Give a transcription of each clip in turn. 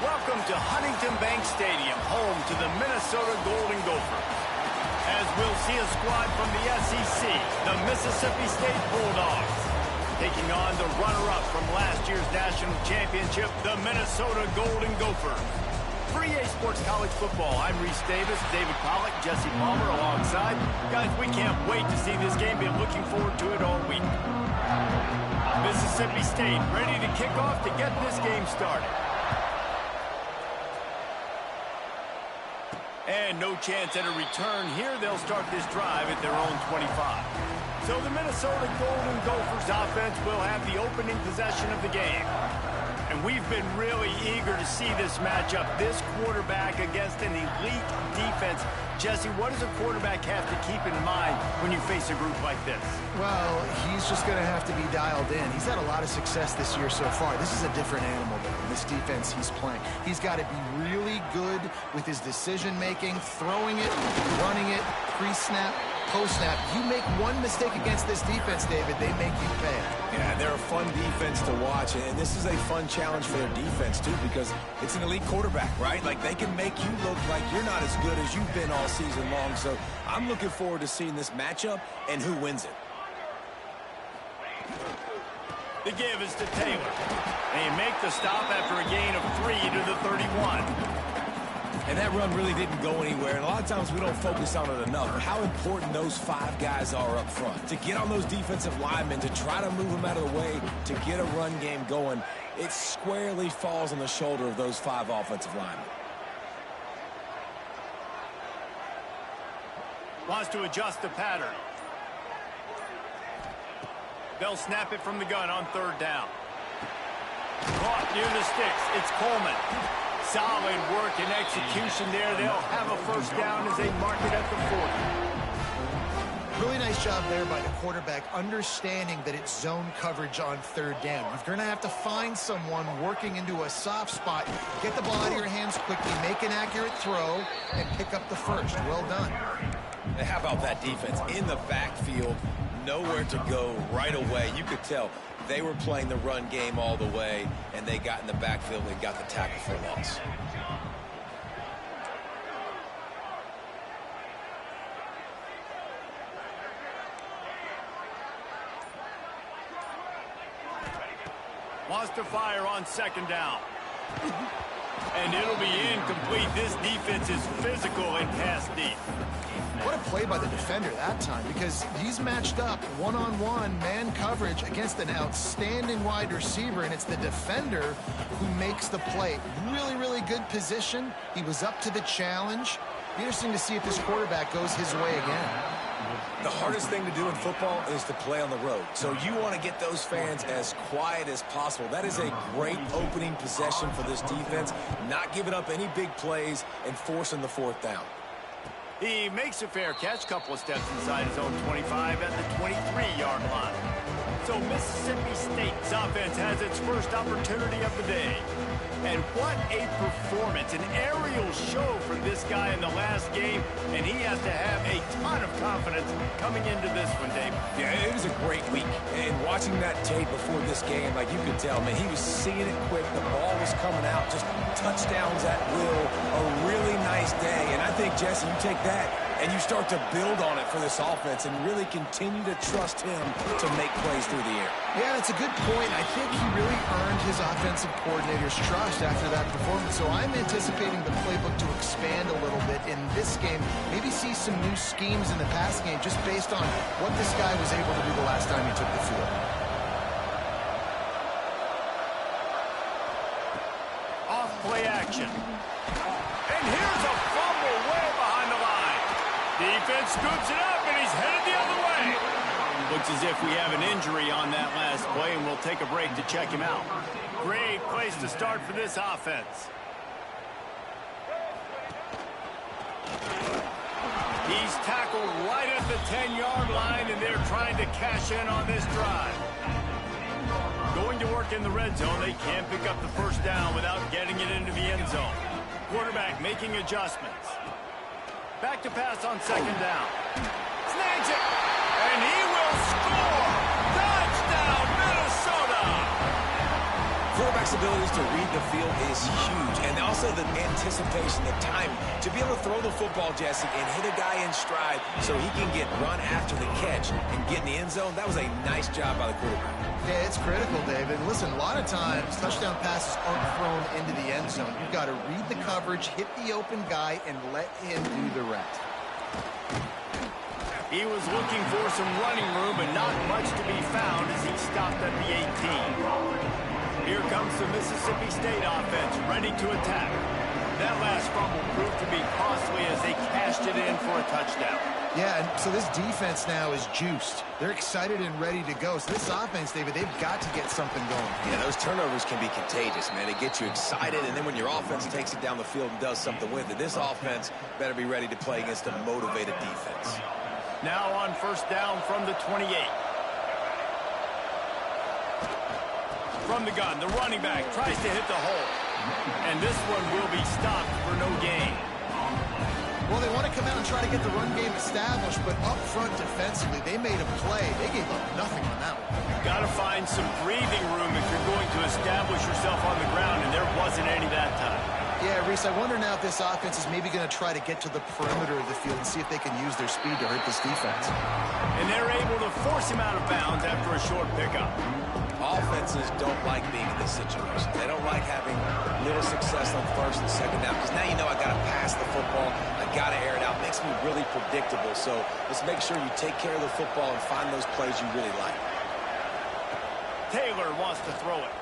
Welcome to Huntington Bank Stadium, home to the Minnesota Golden Gophers. As we'll see a squad from the SEC, the Mississippi State Bulldogs, taking on the runner-up from last year's national championship, the Minnesota Golden Gophers. For EA Sports College Football, I'm Reese Davis, David Pollack, Jesse Palmer alongside. Guys, we can't wait to see this game. Been looking forward to it all week. Mississippi State ready to kick off to get this game started. And no chance at a return here. They'll start this drive at their own 25. So the Minnesota Golden Gophers offense will have the opening possession of the game. And we've been really eager to see this matchup, this quarterback against an elite defense. Jesse, what does a quarterback have to keep in mind when you face a group like this? Well, he's just going to have to be dialed in. He's had a lot of success this year so far. This is a different animal than this defense he's playing. He's got to be really good with his decision-making, throwing it, running it, pre-snap, post-snap. You make one mistake against this defense, David, they make you pay. Yeah, they're a fun defense to watch, and this is a fun challenge for their defense, too, because it's an elite quarterback, right? Like, they can make you look like you're not as good as you've been all season long, so I'm looking forward to seeing this matchup and who wins it. The give is to Taylor. They make the stop after a gain of 3 to the 31. And that run really didn't go anywhere, and a lot of times we don't focus on it enough, but how important those 5 guys are up front. To get on those defensive linemen, to try to move them out of the way, to get a run game going, it squarely falls on the shoulder of those 5 offensive linemen. Wants to adjust the pattern. They'll snap it from the gun on 3rd down. Caught near the sticks. It's Coleman. Solid work and execution there. They'll have a 1st down as they mark it at the 40. Really nice job there by the quarterback, understanding that it's zone coverage on 3rd down. You're going to have to find someone working into a soft spot, get the ball out of your hands quickly, make an accurate throw, and pick up the 1st. Well done. And how about that defense in the backfield? Nowhere to go right away. You could tell they were playing the run game all the way, and they got in the backfield and got the tackle for a loss. Wants to fire on 2nd down. And it'll be incomplete. This defense is physical and pass deep. What a play by the defender that time, because he's matched up one-on-one man coverage against an outstanding wide receiver, and it's the defender who makes the play. Really, really good position. He was up to the challenge. Interesting to see if this quarterback goes his way again. The hardest thing to do in football is to play on the road. So you want to get those fans as quiet as possible. That is a great opening possession for this defense. Not giving up any big plays and forcing the 4th down. He makes a fair catch, couple of steps inside his own 25 at the 23-yard line. So Mississippi State's offense has its first opportunity of the day. And what a performance, an aerial show from this guy in the last game, and he has to have a ton of confidence coming into this one, Dave. Yeah, it was a great week, and watching that tape before this game, like you could tell, man, he was seeing it quick, the ball was coming out, just touchdowns at will, a really nice day, and I think, Jesse, you take that and you start to build on it for this offense and really continue to trust him to make plays through the air. Yeah, that's a good point. I think he really earned his offensive coordinator's trust after that performance. So I'm anticipating the playbook to expand a little bit in this game. Maybe see some new schemes in the pass game just based on what this guy was able to do the last time he took the field. Off play action. And here's a fumble way behind the line. Defense scoops it up, and he's headed the other way. Looks as if we have an injury on that last play, and we'll take a break to check him out. Great place to start for this offense. He's tackled right at the 10-yard line, and they're trying to cash in on this drive. Going to work in the red zone, they can't pick up the 1st down without getting it into the end zone. Quarterback making adjustments. Back to pass on 2nd down. Snags it, and he will score! Touchdown, Minnesota! Quarterback's abilities to read the field is huge, and also the anticipation, the timing. To be able to throw the football, Jesse, and hit a guy in stride so he can get run after the catch and get in the end zone, that was a nice job by the quarterback. Yeah, it's critical, David. Listen, a lot of times, touchdown passes aren't thrown into the end zone. You've got to read the coverage, hit the open guy, and let him do the rest. He was looking for some running room, but not much to be found as he stopped at the 18. Here comes the Mississippi State offense, ready to attack. That last fumble proved to be costly as they cashed it in for a touchdown. Yeah, and so this defense now is juiced. They're excited and ready to go. So this offense, David, they've got to get something going. Yeah, those turnovers can be contagious, man. They get you excited, and then when your offense takes it down the field and does something with it, this offense better be ready to play against a motivated defense. Now on first down from the 28. From the gun, the running back tries to hit the hole. And this one will be stopped for no gain. Well, they want to come out and try to get the run game established, but up front defensively, they made a play. They gave up nothing on that one. Got to find some breathing room if you're going to establish yourself on the ground, and there wasn't any that time. Yeah, Reese, I wonder now if this offense is maybe going to try to get to the perimeter of the field and see if they can use their speed to hurt this defense. And they're able to force him out of bounds after a short pickup. Offenses don't like being in this situation. They don't like having little success on first and second down because now you know I got to pass the football. I got to air it out. Makes me really predictable. So let's make sure you take care of the football and find those plays you really like. Taylor wants to throw it.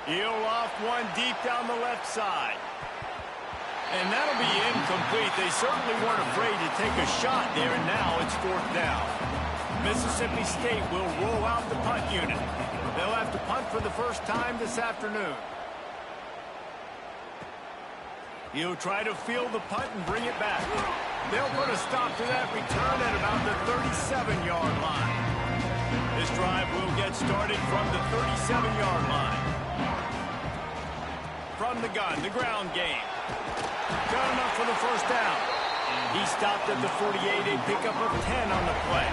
He'll off one deep down the left side. And that'll be incomplete. They certainly weren't afraid to take a shot there, and now it's fourth down. Mississippi State will roll out the punt unit. They'll have to punt for the first time this afternoon. He'll try to field the punt and bring it back. They'll put a stop to that return at about the 37-yard line. This drive will get started from the 37-yard line. From the gun, the ground game. Got enough for the first down. He stopped at the 48, a pickup of 10 on the play.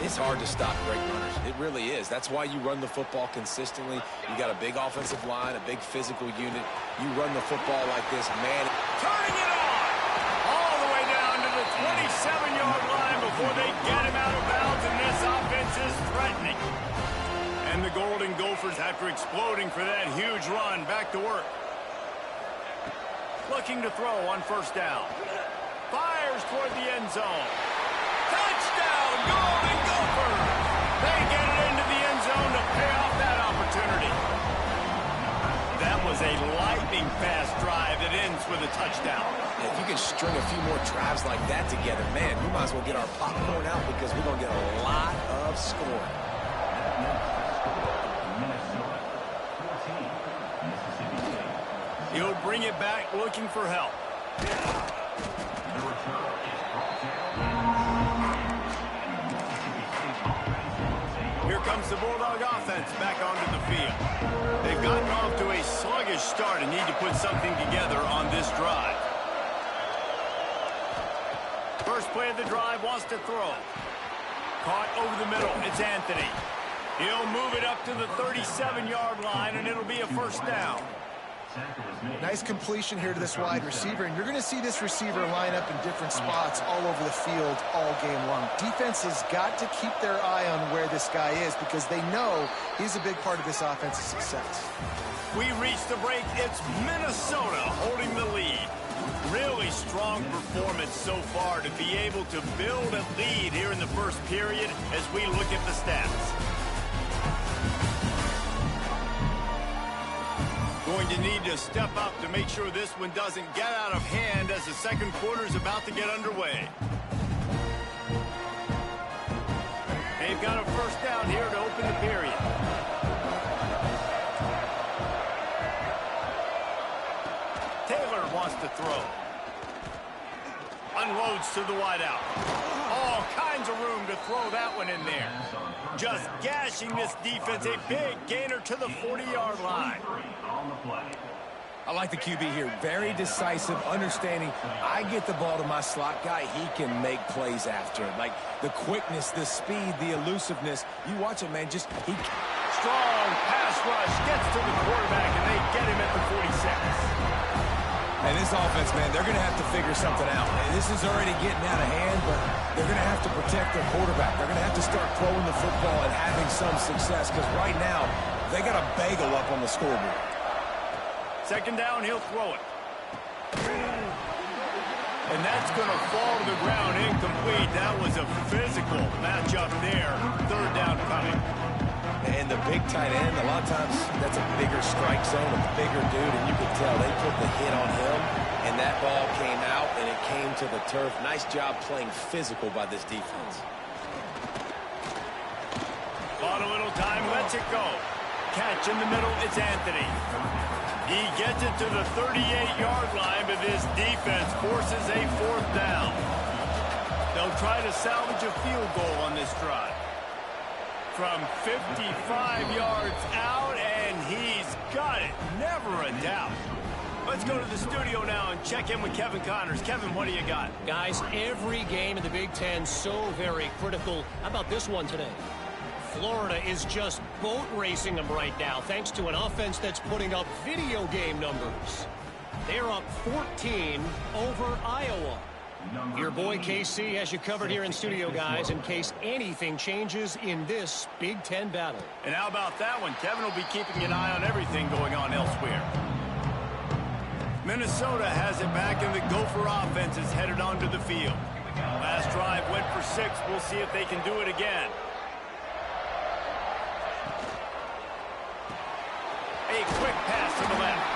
It's hard to stop great runners. It really is. That's why you run the football consistently. You got a big offensive line, a big physical unit. You run the football like this, man. Turning it on! All the way down to the 27-yard line before they get him out of bounds, and this offense is threatening. And the Golden Gophers, after exploding for that huge run, back to work. Looking to throw on first down. Fires toward the end zone. Touchdown, Golden Gophers! They get it into the end zone to pay off that opportunity. That was a lightning-fast drive that ends with a touchdown. If you can string a few more drives like that together, man, we might as well get our popcorn out because we're going to get a lot of scoring. He'll bring it back looking for help. Here comes the Bulldog offense back onto the field. They've gotten off to a sluggish start and need to put something together on this drive. First play of the drive, wants to throw. Caught over the middle, it's Anthony. He'll move it up to the 37-yard line, and it'll be a first down. Nice completion here to this wide receiver, and you're going to see this receiver line up in different spots all over the field all game long. Defense has got to keep their eye on where this guy is because they know he's a big part of this offense's success. We reach the break. It's Minnesota holding the lead. Really strong performance so far to be able to build a lead here in the first period as we look at the stats. Going to need to step up to make sure this one doesn't get out of hand as the second quarter is about to get underway. They've got a first down here to open the period. Taylor wants to throw. Unloads to the wideout. All kinds of room to throw that one in there. Just gashing this defense. A big gainer to the 40-yard line. I like the QB here. Very decisive, understanding. I get the ball to my slot guy. He can make plays after it. Like the quickness, the speed, the elusiveness. You watch it, man. Just he. Strong pass rush gets to the quarterback, and they get him at the 46. this offense, man, they're going to have to figure something out. And this is already getting out of hand, but they're going to have to protect their quarterback. They're going to have to start throwing the football and having some success because right now they got a bagel up on the scoreboard. Second down, he'll throw it. And that's going to fall to the ground incomplete. That was a physical matchup there. Third down coming. And the big tight end, a lot of times that's a bigger strike zone, a bigger dude, and you could tell they put the hit on him, and that ball came out, and it came to the turf. Nice job playing physical by this defense. On a little time, lets it go. Catch in the middle, it's Anthony. He gets it to the 38-yard line, but this defense forces a fourth down. They'll try to salvage a field goal on this drive. From 55 yards out, and he's got it. Never a doubt. Let's go to the studio now and check in with Kevin Connors. Kevin, what do you got? Guys, every game in the Big Ten so very critical. How about this one today? Florida is just boat racing them right now, thanks to an offense that's putting up video game numbers. They're up 14 over Iowa. Your boy KC has you covered here in studio, guys, in case anything changes in this Big Ten battle. And how about that one? Kevin will be keeping an eye on everything going on elsewhere. Minnesota has it back, and the Gopher offense is headed onto the field. Last drive went for 6. We'll see if they can do it again. A quick pass to the left.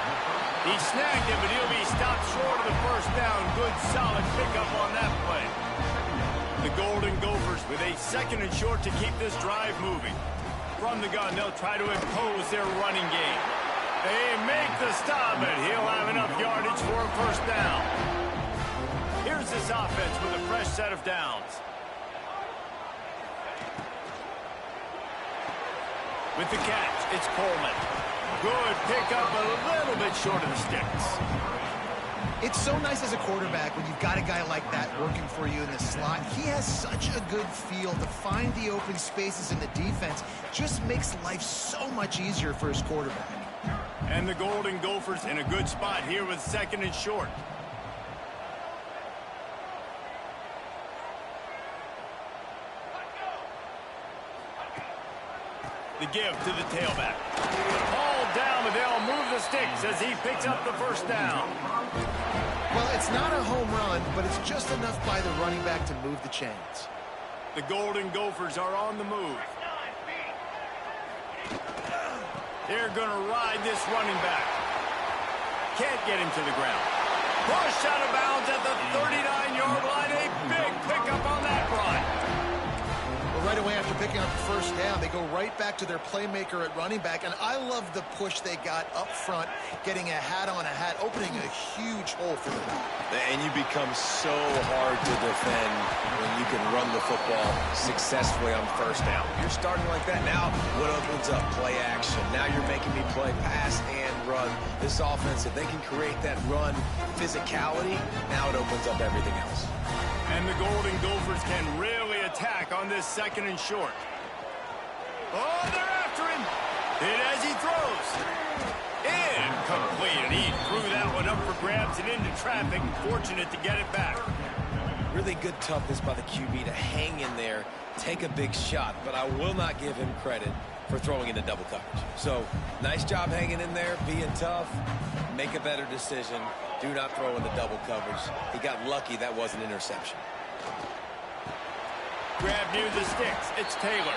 He snagged it, but he'll be stopped short of the first down. Good, solid pickup on that play. The Golden Gophers with a second and short to keep this drive moving. From the gun, they'll try to impose their running game. They make the stop, but he'll have enough yardage for a first down. Here's this offense with a fresh set of downs. With the catch, it's Coleman. Good pickup, a little bit short of the sticks. It's so nice as a quarterback when you've got a guy like that working for you in the slot. He has such a good feel to find the open spaces in the defense. Just makes life so much easier for his quarterback. And the Golden Gophers in a good spot here with second and short. The give to the tailback. All down, but they'll move the sticks as he picks up the first down. Well, it's not a home run, but it's just enough by the running back to move the chains. The Golden Gophers are on the move. They're going to ride this running back. Can't get him to the ground. Push out of bounds at the 39-yard line. A big pickup on that run. Right away after picking up the first down, they go right back to their playmaker at running back, and I love the push they got up front, getting a hat on a hat, opening a huge hole for them. And you become so hard to defend when you can run the football successfully on first down. You're starting like that. Now, what opens up? Play action. Now you're making me play pass and run. This offense, if they can create that run physicality, now it opens up everything else. And the Golden Gophers can really attack on this second and short. Oh, they're after him. Hit as he throws. Incomplete. And he threw that one up for grabs and into traffic. Fortunate to get it back. Really good toughness by the QB to hang in there, take a big shot, but I will not give him credit for throwing into double coverage. So, nice job hanging in there, being tough, make a better decision. Do not throw into double coverage. He got lucky that was an interception. Grab near the sticks. It's Taylor.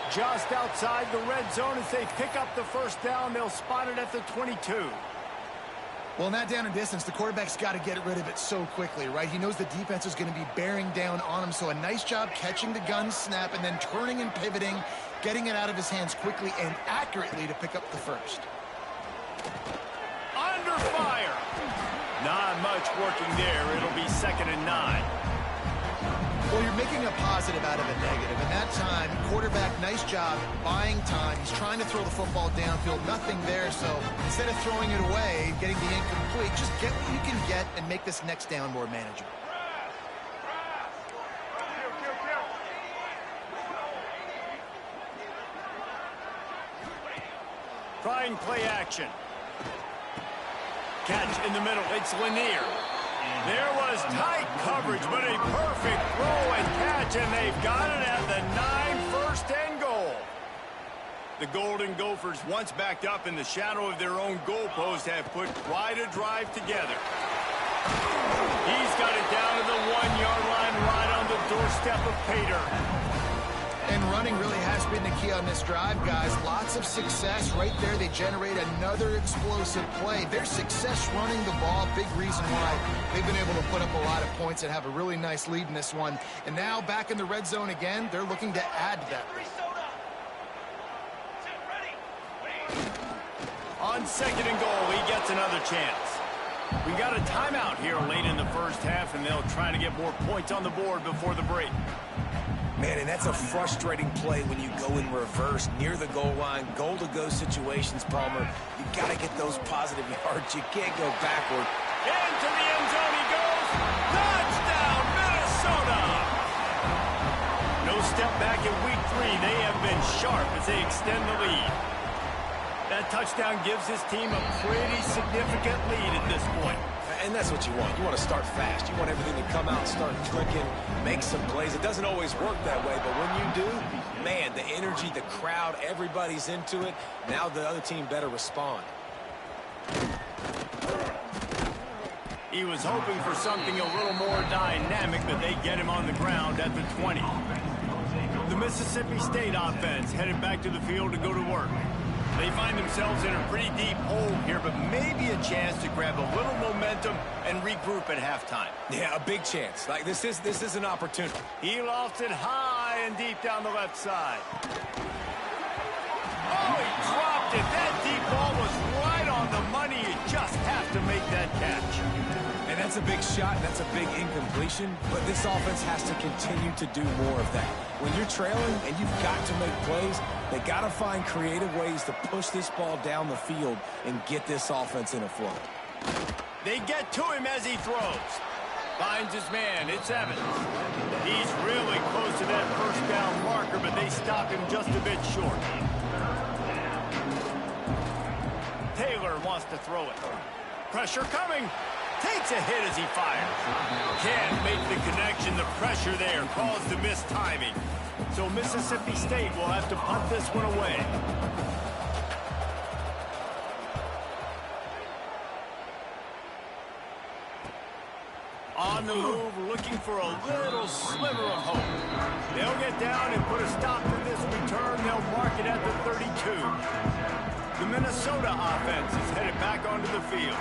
Just outside the red zone as they pick up the first down. They'll spot it at the 22. Well, in that down and distance, the quarterback's got to get rid of it so quickly, right? He knows the defense is going to be bearing down on him, so a nice job catching the gun snap and then turning and pivoting, getting it out of his hands quickly and accurately to pick up the first. Under fire. Not much working there. It'll be 2nd and 9. Well, you're making a positive out of a negative. And that time, quarterback, nice job, buying time. He's trying to throw the football downfield. Nothing there, so instead of throwing it away, getting the incomplete, just get what you can get and make this next down more manageable. Trying play action. catch in the middle. It's Lanier. There was tight coverage, but a perfect throw and catch, and they've got it at the 9, first and goal. The Golden Gophers, once backed up in the shadow of their own goalpost, have put quite a drive together. He's got it down to the 1-yard line, right on the doorstep of Pater. And running really has been the key on this drive, guys. Lots of success right there. They generate another explosive play. Their success running the ball, big reason why they've been able to put up a lot of points and have a really nice lead in this one. And now back in the red zone again, they're looking to add to that. On 2nd and goal, he gets another chance. We got a timeout here late in the first half, and they'll try to get more points on the board before the break. Man, and that's a frustrating play when you go in reverse near the goal line, goal-to-go situations, Palmer. You got to get those positive yards. You can't go backward. Into the end zone he goes. Touchdown, Minnesota! No step back in week 3. They have been sharp as they extend the lead. That touchdown gives his team a pretty significant lead at this point. And that's what you want. You want to start fast. You want everything to come out and start clicking, make some plays. It doesn't always work that way, but when you do, man, the energy, the crowd, everybody's into it. Now the other team better respond. He was hoping for something a little more dynamic, but they get him on the ground at the 20. The Mississippi State offense headed back to the field to go to work. They find themselves in a pretty deep hole here, but maybe a chance to grab a little momentum and regroup at halftime. Yeah, a big chance. Like this is an opportunity. He lost it high and deep down the left side. Oh, he dropped it. That deep ball was right on the money. You just have to make that catch. And that's a big shot, and that's a big incompletion, but this offense has to continue to do more of that. When you're trailing and you've got to make plays, they got to find creative ways to push this ball down the field and get this offense in a flow. They get to him as he throws. Finds his man. It's Evans. He's really close to that first down marker, but they stop him just a bit short. Taylor wants to throw it. Pressure coming. Takes a hit as he fires. Can't make the connection. The pressure there caused the missed timing. So Mississippi State will have to punt this one away. On the move, looking for a little sliver of hope. They'll get down and put a stop to this return. They'll mark it at the 32. The Minnesota offense is headed back onto the field.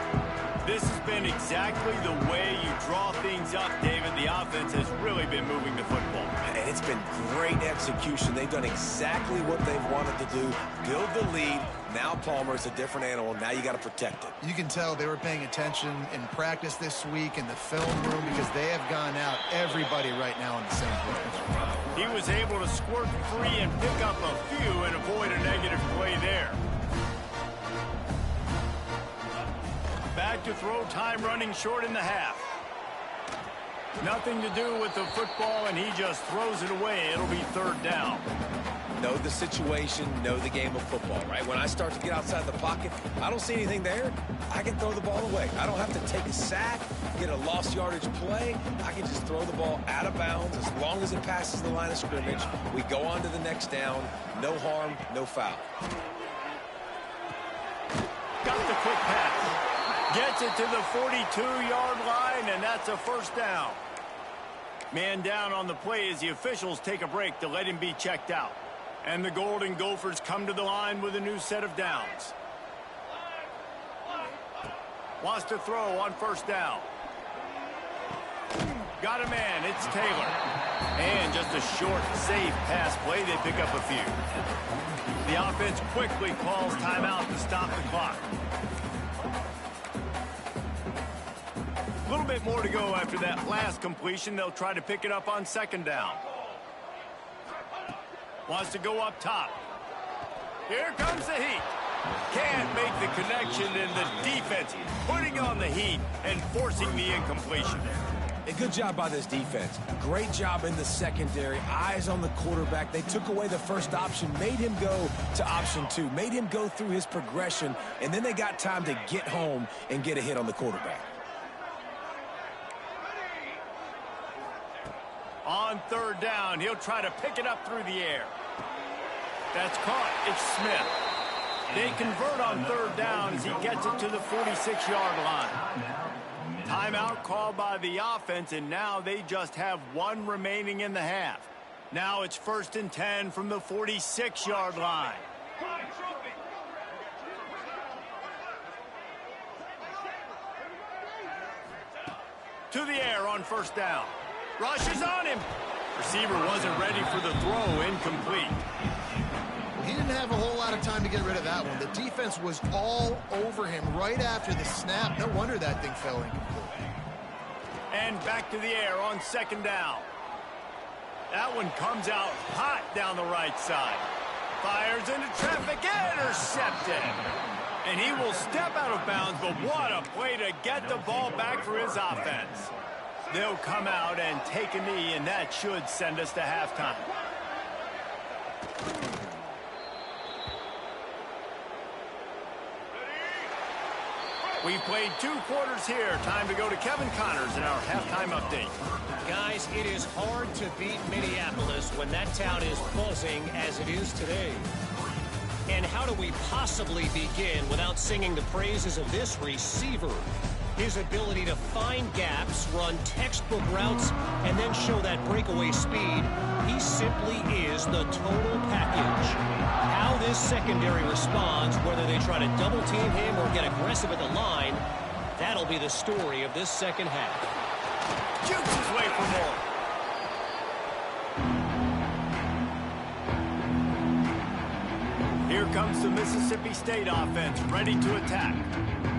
This has been exactly the way you draw things up, David. The offense has really been moving the football. And it's been great execution. They've done exactly what they've wanted to do. Build the lead. Now Palmer is a different animal. Now you got to protect it. You can tell they were paying attention in practice this week in the film room because they have gone out everybody right now on the same page. He was able to squirt free and pick up a few and avoid a negative play there. Back to throw, time running short in the half. Nothing to do with the football, and he just throws it away. It'll be 3rd down. Know the situation, know the game of football, right? When I start to get outside the pocket, I don't see anything there, I can throw the ball away. I don't have to take a sack, get a lost yardage play. I can just throw the ball out of bounds as long as it passes the line of scrimmage. We go on to the next down. No harm, no foul. Got the quick pass. Gets it to the 42-yard line, and that's a 1st down. Man down on the play as the officials take a break to let him be checked out. And the Golden Gophers come to the line with a new set of downs. Wants to throw on 1st down. Got a man. It's Taylor. And just a short, safe pass play. They pick up a few. The offense quickly calls timeout to stop the clock. A little bit more to go after that last completion. They'll try to pick it up on 2nd down. Wants to go up top. Here comes the heat. Can't make the connection, and the defense putting on the heat and forcing the incompletion. A good job by this defense. Great job in the secondary. Eyes on the quarterback. They took away the first option, made him go to option 2, made him go through his progression, and then they got time to get home and get a hit on the quarterback. On third down, he'll try to pick it up through the air. That's caught. It's Smith. They convert on third down as he gets it to the 46-yard line. Timeout called by the offense, and now they just have one remaining in the half. Now it's 1st and 10 from the 46-yard line. To the air on 1st down. Rushes on him. Receiver wasn't ready for the throw. Incomplete. He didn't have a whole lot of time to get rid of that one. The defense was all over him right after the snap. No wonder that thing fell incomplete. And back to the air on 2nd down. That one comes out hot down the right side. Fires into traffic. Intercepted. And he will step out of bounds, but what a play to get the ball back for his offense. They'll come out and take a knee, and that should send us to halftime. We've played 2 quarters here. Time to go to Kevin Connors in our halftime update. Guys, it is hard to beat Minneapolis when that town is buzzing as it is today. And how do we possibly begin without singing the praises of this receiver? His ability to find gaps, run textbook routes, and then show that breakaway speed. He simply is the total package. How this secondary responds, whether they try to double team him or get aggressive at the line, that'll be the story of this second half. Jukes his way for more. Here comes the Mississippi State offense, ready to attack.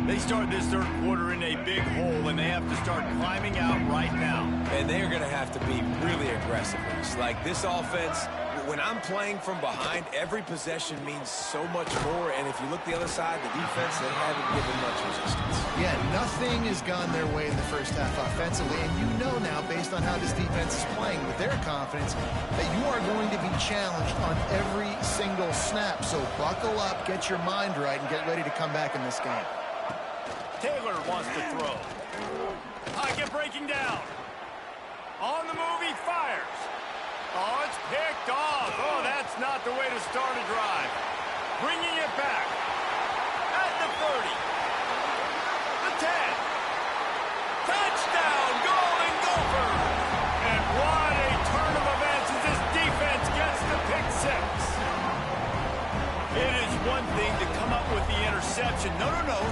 They start this third quarter in a big hole, and they have to start climbing out right now. And they are going to have to be really aggressive. It's like this offense, when I'm playing from behind, every possession means so much more. And if you look the other side, the defense, they haven't given much resistance. Yeah, nothing has gone their way in the first half offensively. And you know now, based on how this defense is playing with their confidence, that you are going to be challenged on every single snap. So buckle up, get your mind right, and get ready to come back in this game. Taylor wants to throw. Pocket breaking down. On the move, he fires. Oh, it's picked off. Oh, that's not the way to start a drive. Bringing it back. At the 30. The 10. Touchdown, Golden Gophers. And what a turn of events as this defense gets the pick 6. It is one thing to come up with the interception. No,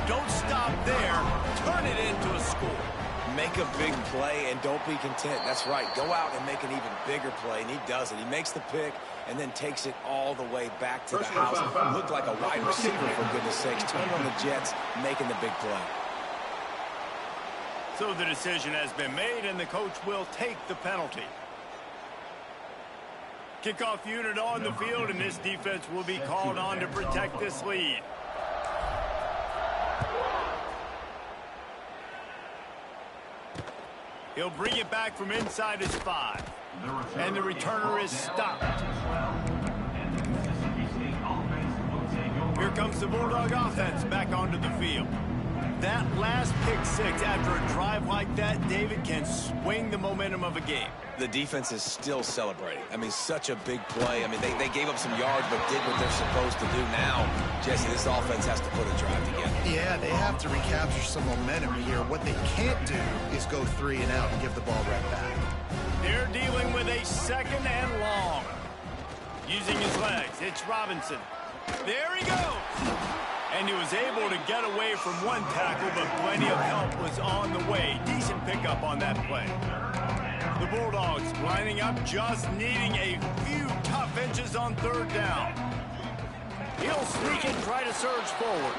don't stop there. Turn it into a score. Make a big play and don't be content. That's right. Go out and make an even bigger play, and he does it. He makes the pick and then takes it all the way back to the house. Looked like a wide receiver, for goodness sakes. Turning on the Jets, making the big play. So the decision has been made, and the coach will take the penalty. Kickoff unit on the field, and this defense will be called on to protect this lead. He'll bring it back from inside his 5. And the returner is stopped. Here comes the Bulldog offense back onto the field. That last pick 6 after a drive like that, David, can swing the momentum of a game. The defense is still celebrating. I mean, such a big play. I mean, they gave up some yards but did what they're supposed to do. Now, Jesse, this offense has to put a drive together. Yeah, they have to recapture some momentum here. What they can't do is go 3 and out and give the ball right back. They're dealing with a 2nd and long. Using his legs, it's Robinson. There he goes. And he was able to get away from one tackle, but plenty of help was on the way. Decent pickup on that play. The Bulldogs lining up, just needing a few tough inches on 3rd down. He'll sneak and try to surge forward.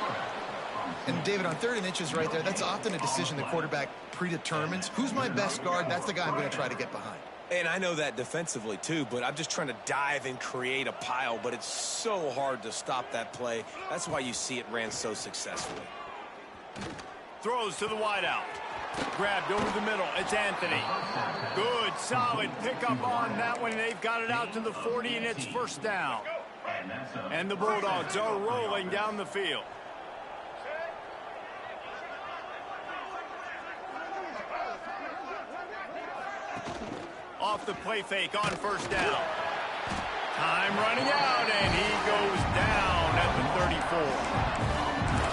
And David, on 3rd and inches right there, that's often a decision the quarterback predetermines. Who's my best guard? That's the guy I'm going to try to get behind. And I know that defensively, too, but I'm just trying to dive and create a pile, but it's so hard to stop that play. That's why you see it ran so successfully. Throws to the wideout. Grabbed over the middle. It's Anthony. Good, solid pickup on that one. They've got it out to the 40, and it's first down. And the Bulldogs are rolling down the field. Off the play fake on first down. Time running out, and he goes down at the 34.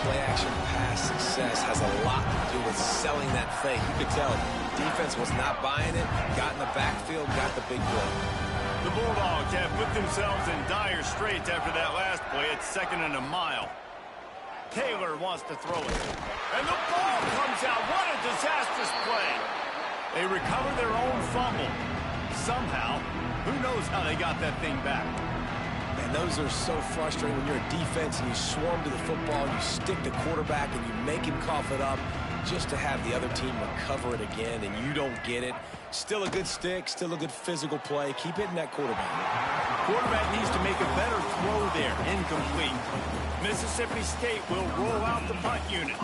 Play-action pass success has a lot to do with selling that fake. You could tell defense was not buying it, got in the backfield, got the big play. The Bulldogs have put themselves in dire straits after that last play. It's 2nd and a mile. Taylor wants to throw it. And the ball comes out. What a disastrous play. They recover their own fumble. Somehow, who knows how they got that thing back. And those are so frustrating when you're a defense and you swarm to the football, you stick the quarterback and you make him cough it up just to have the other team recover it again, and you don't get it. Still a good stick, still a good physical play. Keep hitting that quarterback. Quarterback needs to make a better throw there. Incomplete. Mississippi State will roll out the punt unit.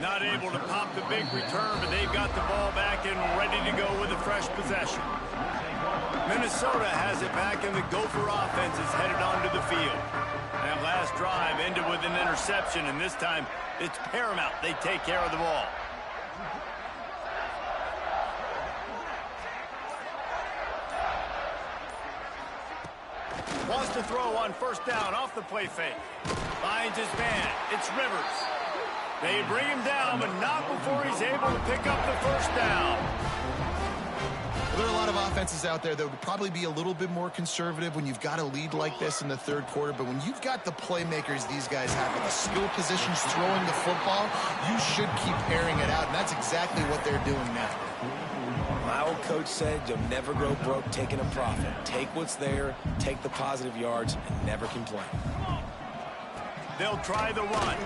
Not able to pop the big return, but they've got the ball back and ready to go with a fresh possession. Minnesota has it back, and the Gopher offense is headed onto the field. That last drive ended with an interception, and this time it's paramount they take care of the ball. Wants to throw on first down off the play fake. Finds his man. It's Rivers. They bring him down, but not before he's able to pick up the first down. Well, there are a lot of offenses out there that would probably be a little bit more conservative when you've got a lead like this in the third quarter. But when you've got the playmakers these guys have in the skill positions throwing the football, you should keep airing it out. And that's exactly what they're doing now. My old coach said you'll never grow broke taking a profit. Take what's there, take the positive yards, and never complain. They'll try the run.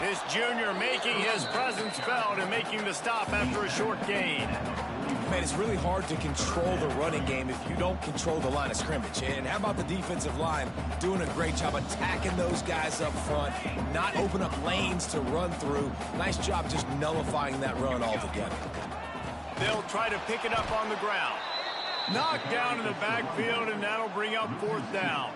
This junior making his presence felt and making the stop after a short gain. Man, it's really hard to control the running game if you don't control the line of scrimmage. And how about the defensive line doing a great job attacking those guys up front, not open up lanes to run through. Nice job just nullifying that run altogether. They'll try to pick it up on the ground. Knocked down in the backfield, and that'll bring up fourth down.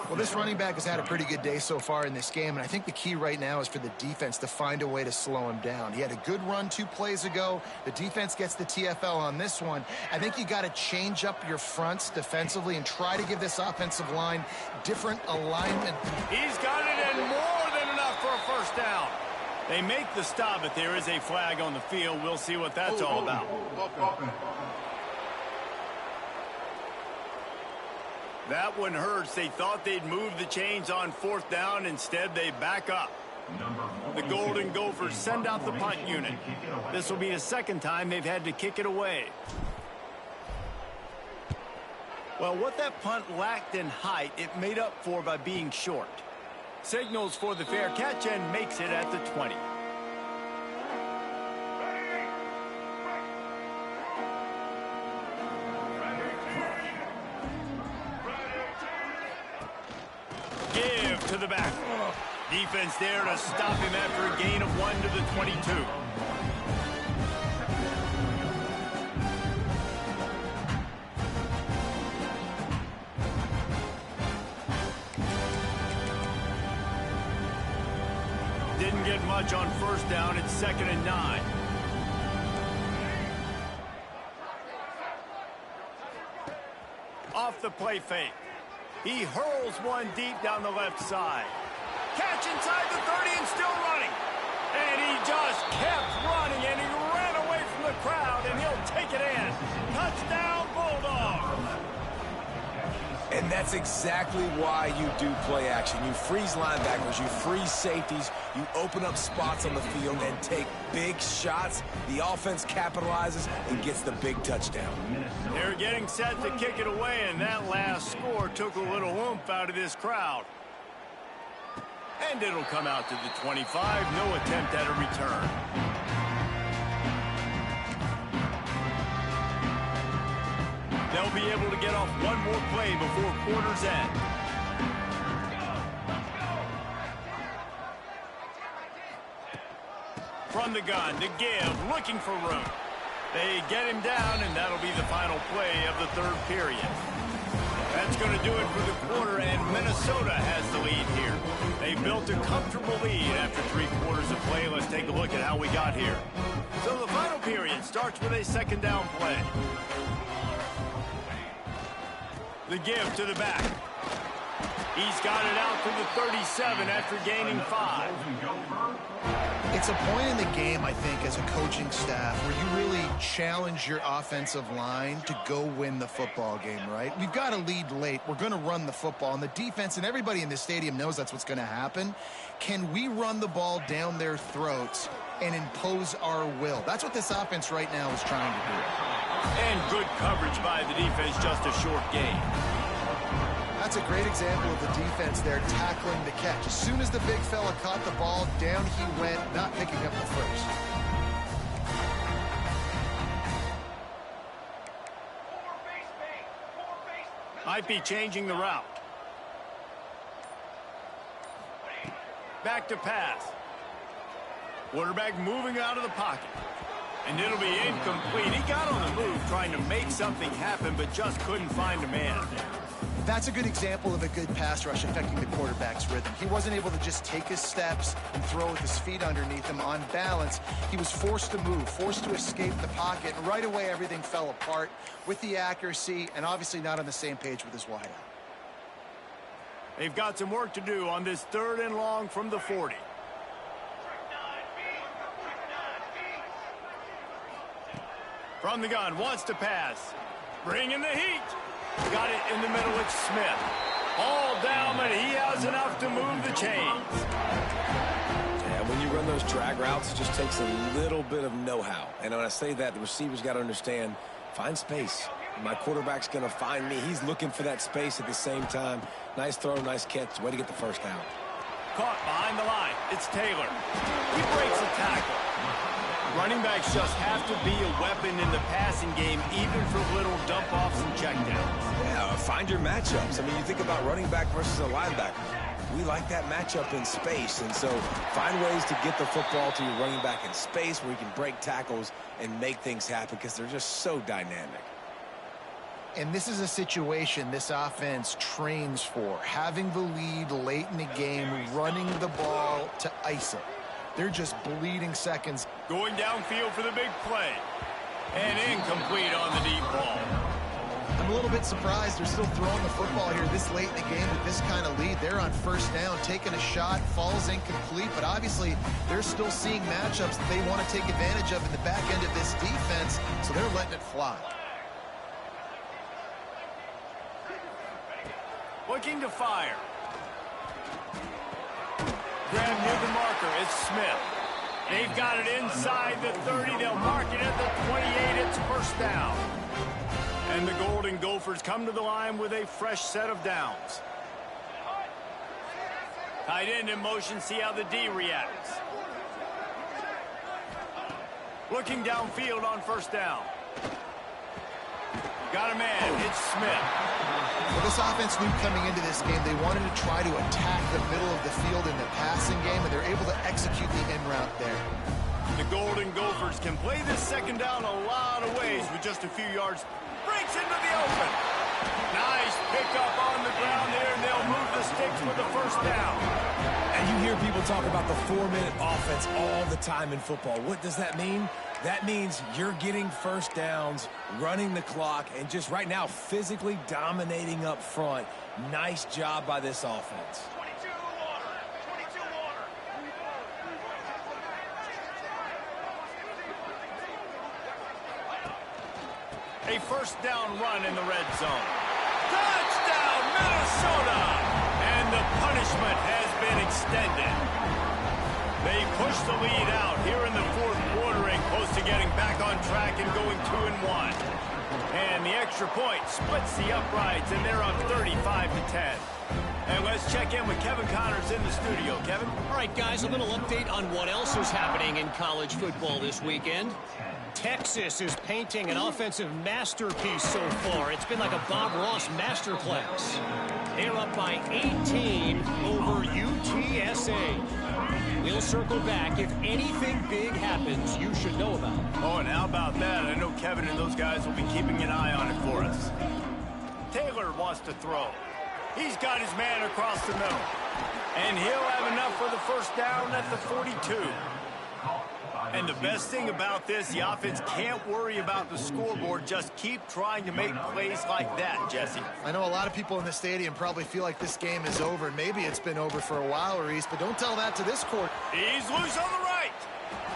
Well, this running back has had a pretty good day so far in this game, and I think the key right now is for the defense to find a way to slow him down. He had a good run 2 plays ago. The defense gets the TFL on this one. I think you got to change up your fronts defensively and try to give this offensive line different alignment. He's got it, and more than enough for a first down. They make the stop, but there is a flag on the field. We'll see what that's all about. That one hurts. They thought they'd move the chains on fourth down. Instead, they back up. The Golden Gophers send out the punt unit. This will be the second time they've had to kick it away. Well, what that punt lacked in height, it made up for by being short. Signals for the fair catch and makes it at the 20. Give to the back. Defense there to stop him after a gain of 1 to the 22. Didn't get much on first down. It's 2nd and 9. Off the play fake. He hurls one deep down the left side. Catch inside the 30 and still running. And he just kept running, and he ran away from the crowd, and he'll take it in. Touchdown, Bulldogs. And that's exactly why you do play action. You freeze linebackers, you freeze safeties, you open up spots on the field and take big shots. The offense capitalizes and gets the big touchdown. They're getting set to kick it away, and that last score took a little oomph out of this crowd. And it'll come out to the 25. No attempt at a return. They'll be able to get off one more play before quarter's end. From the gun to give, looking for room. They get him down, and that'll be the final play of the third period. That's going to do it for the quarter, and Minnesota has the lead here. They built a comfortable lead after 3 quarters of play. Let's take a look at how we got here. So the final period starts with a second down play. The give to the back. He's got it out to the 37 after gaining 5. It's a point in the game, I think, as a coaching staff where you really challenge your offensive line to go win the football game, right? We've got a lead late. We're going to run the football. And the defense and everybody in this stadium knows that's what's going to happen. Can we run the ball down their throats and impose our will? That's what this offense right now is trying to do. And good coverage by the defense, just a short gain. That's a great example of the defense there tackling the catch. As soon as the big fella caught the ball, down he went, not picking up the first. Might be changing the route. Back to pass. Quarterback moving out of the pocket. And it'll be incomplete. He got on the move trying to make something happen, but just couldn't find a man. That's a good example of a good pass rush affecting the quarterback's rhythm. He wasn't able to just take his steps and throw with his feet underneath him on balance. He was forced to move, forced to escape the pocket, and right away everything fell apart with the accuracy and obviously not on the same page with his wideout. They've got some work to do on this 3rd and long from the 40. From the gun, wants to pass. Bringing the heat. Got it in the middle with Smith. All down, but he has enough to move the chains. Yeah, when you run those drag routes, it just takes a little bit of know-how. And when I say that, the receiver's got to understand, find space. My quarterback's going to find me. He's looking for that space at the same time. Nice throw, nice catch. Way to get the first down. Caught behind the line. It's Taylor. He breaks a tackle. Running backs just have to be a weapon in the passing game, even for little dump-offs and checkdowns. Yeah, find your matchups. I mean, you think about running back versus a linebacker. We like that matchup in space, and so find ways to get the football to your running back in space where you can break tackles and make things happen because they're just so dynamic. And this is a situation this offense trains for, having the lead late in the game, running the ball to ice it. They're just bleeding seconds. Going downfield for the big play. And incomplete on the deep ball. I'm a little bit surprised they're still throwing the football here this late in the game with this kind of lead. They're on first down, taking a shot, falls incomplete, but obviously they're still seeing matchups that they want to take advantage of in the back end of this defense, so they're letting it fly. Looking to fire. Grab near the marker. It's Smith. They've got it inside the 30. They'll mark it at the 28. It's first down. And the Golden Gophers come to the line with a fresh set of downs. Tight end in motion. See how the D reacts. Looking downfield on first down. Got a man. It's Smith. Well, this offense knew coming into this game they wanted to try to attack the middle of the field in the passing game, and they're able to execute the in route there. The Golden Gophers can play this second down a lot of ways with just a few yards. Breaks into the open. Nice pickup on the ground there, and they'll move the sticks for the first down. And you hear people talk about the 4-minute offense all the time in football. What does that mean? That means you're getting first downs, running the clock, and just right now physically dominating up front. Nice job by this offense. A first down run in the red zone. Touchdown, Minnesota! And the punishment has been extended. They push the lead out here in the fourth quarter and close to getting back on track and going 2-1. And the extra point splits the uprights, and they're up 35-10. And let's check in with Kevin Connors in the studio. Kevin? All right, guys, a little update on what else is happening in college football this weekend. Texas is painting an offensive masterpiece so far. It's been like a Bob Ross masterclass. They're up by 18 over UTSA. We'll circle back. If anything big happens, you should know about it. Oh, and how about that? I know Kevin and those guys will be keeping an eye on it for us. Taylor wants to throw. He's got his man across the middle. And he'll have enough for the first down at the 42. And the best thing about this, the offense can't worry about the scoreboard. Just keep trying to make plays like that, Jesse. I know a lot of people in the stadium probably feel like this game is over. Maybe it's been over for a while, Reese, but don't tell that to this court. He's loose on the right.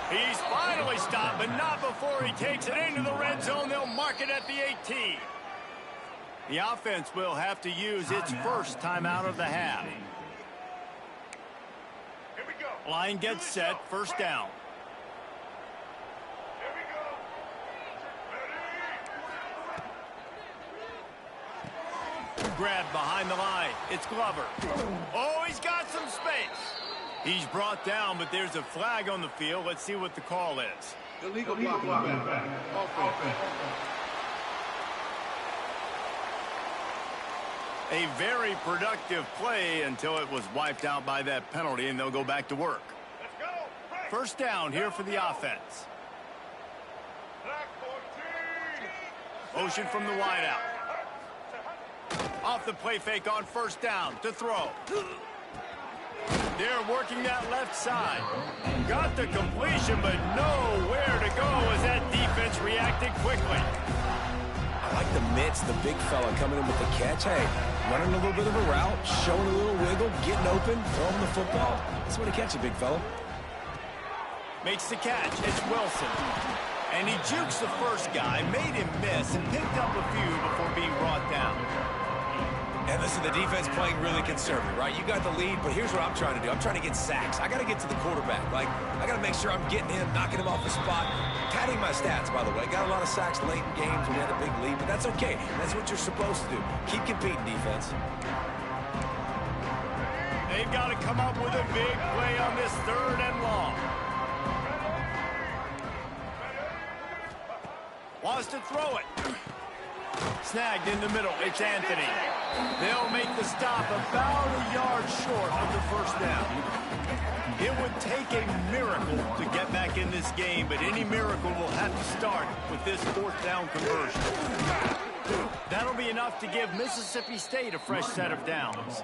He's finally stopped, but not before he takes it into the red zone. They'll mark it at the 18. The offense will have to use its first timeout of the half. Line gets set, first down. Grab behind the line. It's Glover. Oh, he's got some space. He's brought down, but there's a flag on the field. Let's see what the call is. Illegal blocking. Offense. A very productive play until it was wiped out by that penalty, and they'll go back to work. First down here for the offense. Motion from the wideout. Off the play fake on first down to throw. They're working that left side. Got the completion, but nowhere to go as that defense reacted quickly. I like the mitts, the big fella coming in with the catch. Hey, running a little bit of a route, showing a little wiggle, getting open, throwing the football. That's what a catch, a big fella. Makes the catch. It's Wilson. And he jukes the first guy, made him miss, and picked up a few before being brought down. And listen, the defense playing really conservative, right? You got the lead, but here's what I'm trying to do. I'm trying to get sacks. I got to get to the quarterback. Like, I got to make sure I'm getting him, knocking him off the spot. Padding my stats, by the way. Got a lot of sacks late in games when we had a big lead, but that's okay. That's what you're supposed to do. Keep competing, defense. They've got to come up with a big play on this third and long. Wants to throw it. Snagged in the middle. It's Anthony. They'll make the stop about a yard short of the first down. It would take a miracle to get back in this game, but any miracle will have to start with this fourth down conversion. That'll be enough to give Mississippi State a fresh set of downs.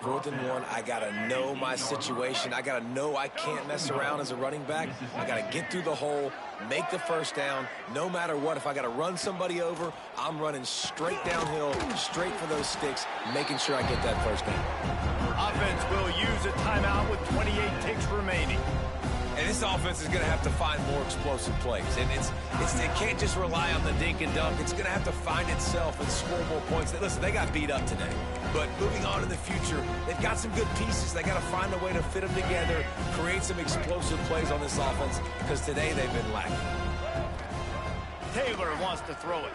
4th and 1, I got to know my situation. I got to know I can't mess around as a running back. I got to get through the hole, make the first down. No matter what, if I got to run somebody over, I'm running straight downhill, straight for those sticks, making sure I get that first down. Offense will use a timeout with 28 ticks remaining. And this offense is going to have to find more explosive plays. And it can't just rely on the dink and dunk. It's going to have to find itself and score more points. Listen, they got beat up today. But moving on in the future, they've got some good pieces. They got to find a way to fit them together, create some explosive plays on this offense, because today they've been lacking. Taylor wants to throw it.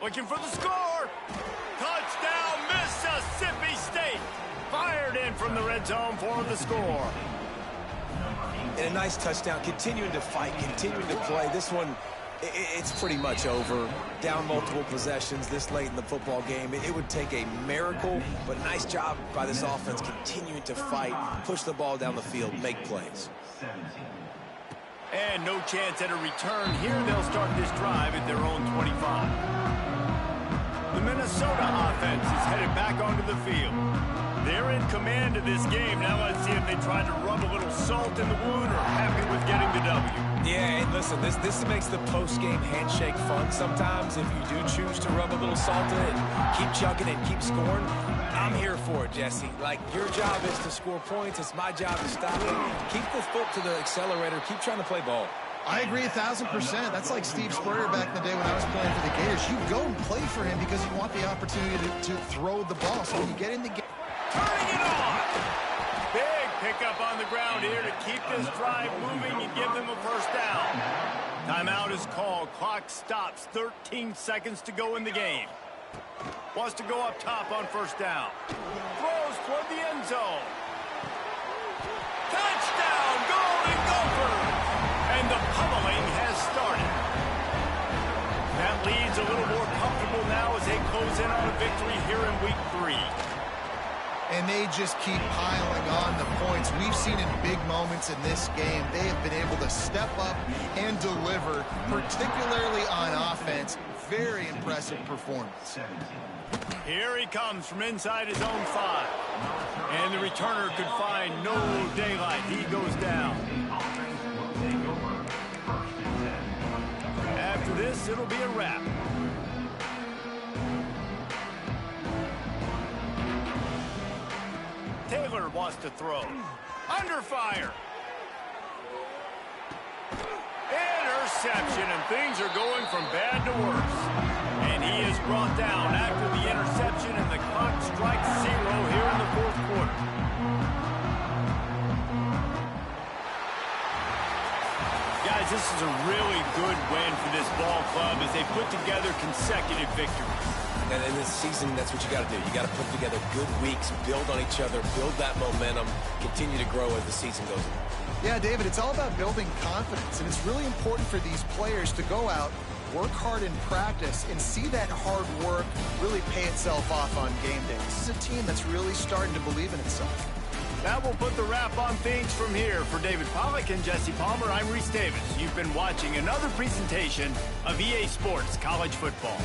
Looking for the score. Touchdown, Mississippi State. Fired in from the red zone for the score. And a nice touchdown, continuing to fight, continuing to play. This one, it's pretty much over. Down multiple possessions this late in the football game. It would take a miracle, but nice job by this offense continuing to fight, push the ball down the field, make plays. And no chance at a return here. They'll start this drive at their own 25. The Minnesota offense is headed back onto the field. They're in command of this game. Now let's see if they try to rub a little salt in the wound or happy with getting the W. Yeah, and listen, this makes the post-game handshake fun sometimes. If you do choose to rub a little salt in it, keep chugging and keep scoring. I'm here for it, Jesse. Like, your job is to score points. It's my job to stop it. Keep the foot to the accelerator. Keep trying to play ball. I agree 1,000%. That's like Steve Spurrier back in the day when I was playing for the Gators. You go and play for him because you want the opportunity to throw the ball. So when you get in the game. Turning it on. Big pickup on the ground here to keep this drive moving and give them a first down. Timeout is called. Clock stops. 13 seconds to go in the game. Wants to go up top on first down. Throws toward the end zone. Touchdown, Golden Gophers! That leads a little more comfortable now as they close in on a victory here in week 3. And they just keep piling on the points. We've seen in big moments in this game, they have been able to step up and deliver, particularly on offense. Very impressive performance. Here he comes from inside his own 5. And the returner could find no daylight. He goes down. After this, it'll be a wrap. Taylor wants to throw. Under fire. Interception, and things are going from bad to worse. And he is brought down after the interception, and the clock strikes 0 here in the 4th quarter. Guys, this is a really good win for this ball club as they put together consecutive victories. And in this season, that's what you got to do. You got to put together good weeks, build on each other, build that momentum, continue to grow as the season goes on. Yeah, David, it's all about building confidence, and it's really important for these players to go out, work hard in practice, and see that hard work really pay itself off on game day. This is a team that's really starting to believe in itself. That will put the wrap on things from here. For David Pollack and Jesse Palmer, I'm Reese Davis. You've been watching another presentation of EA Sports College Football.